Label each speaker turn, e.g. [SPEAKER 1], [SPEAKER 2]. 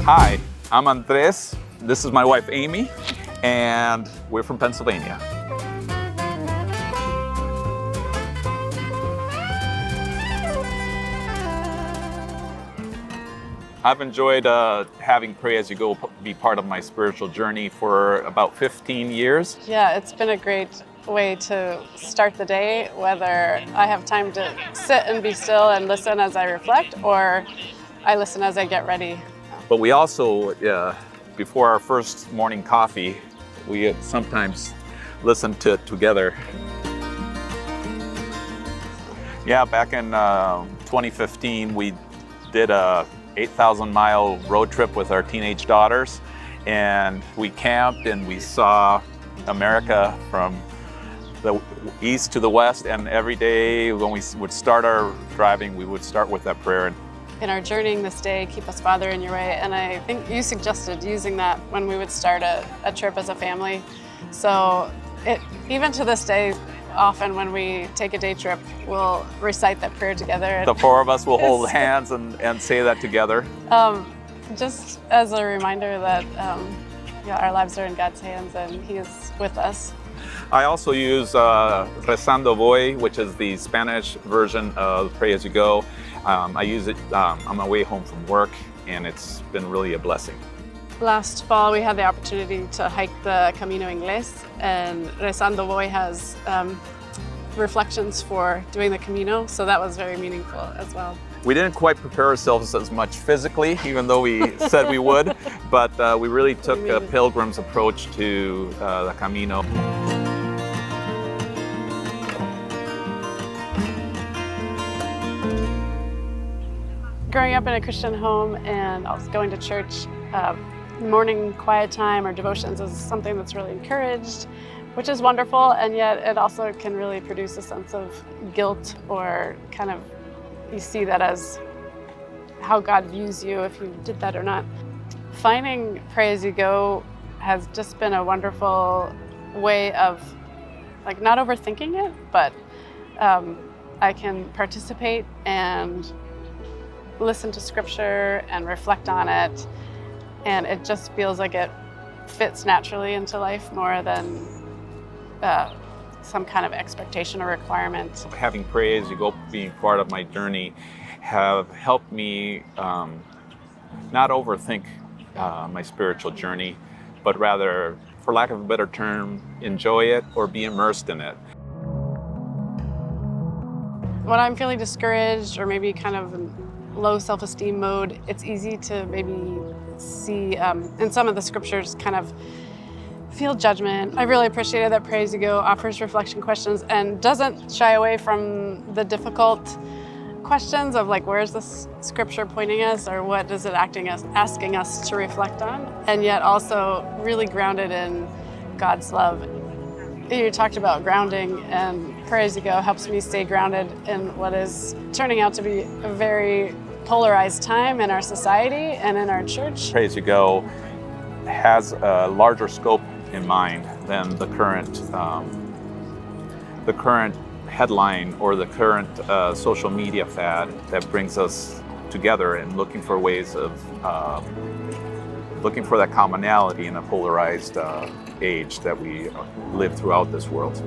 [SPEAKER 1] Hi, I'm Andres. This is my wife, Amy, and we're from Pennsylvania. I've enjoyed having Pray As You Go be part of my spiritual journey for about 15 years.
[SPEAKER 2] Yeah, it's been a great way to start the day, whether I have time to sit and be still and listen as I reflect, or I listen as I get ready.
[SPEAKER 1] But we also, before our first morning coffee, we sometimes listen to it together. Yeah, back in 2015, we did a 8,000-mile road trip with our teenage daughters, and we camped and we saw America from the east to the west, and every day when we would start our driving, we would start with that prayer.
[SPEAKER 2] In our journeying this day, keep us, Father, in your way. And I think you suggested using that when we would start a trip as a family. So even to this day, often when we take a day trip, we'll recite that prayer together.
[SPEAKER 1] The four of us will hold hands and say that together.
[SPEAKER 2] Just as a reminder that our lives are in God's hands and He is with us.
[SPEAKER 1] I also use Rezando Voy, which is the Spanish version of Pray As You Go. I use it on my way home from work, and it's been really a blessing.
[SPEAKER 2] Last fall, we had the opportunity to hike the Camino Inglés, and Rezando Voy has reflections for doing the Camino, so that was very meaningful as well.
[SPEAKER 1] We didn't quite prepare ourselves as much physically, even though we said we would, but we really took a Pilgrim's approach to the Camino.
[SPEAKER 2] Growing up in a Christian home and also going to church, morning quiet time or devotions is something that's really encouraged, which is wonderful, and yet it also can really produce a sense of guilt, or kind of you see that as how God views you if you did that or not. Finding Pray As You Go has just been a wonderful way of not overthinking it, but I can participate and listen to scripture and reflect on it, and it just feels like it fits naturally into life more than some kind of expectation or requirement.
[SPEAKER 1] Having Pray As You Go being part of my journey have helped me not overthink my spiritual journey, but rather, for lack of a better term, enjoy it or be immersed in it.
[SPEAKER 2] When I'm feeling discouraged or maybe kind of in low self-esteem mode, it's easy to maybe see in some of the scriptures kind of feel judgment. I really appreciated that Pray As You Go offers reflection questions and doesn't shy away from the difficult questions of where's this scripture pointing us, or what is it asking us to reflect on, and yet also really grounded in God's love. You talked about grounding, and Pray As You Go helps me stay grounded in what is turning out to be a very polarized time in our society and in our church.
[SPEAKER 1] Pray As You Go has a larger scope in mind than the current headline or the current social media fad that brings us together and looking for ways of looking for that commonality in a polarized age that we live throughout this world.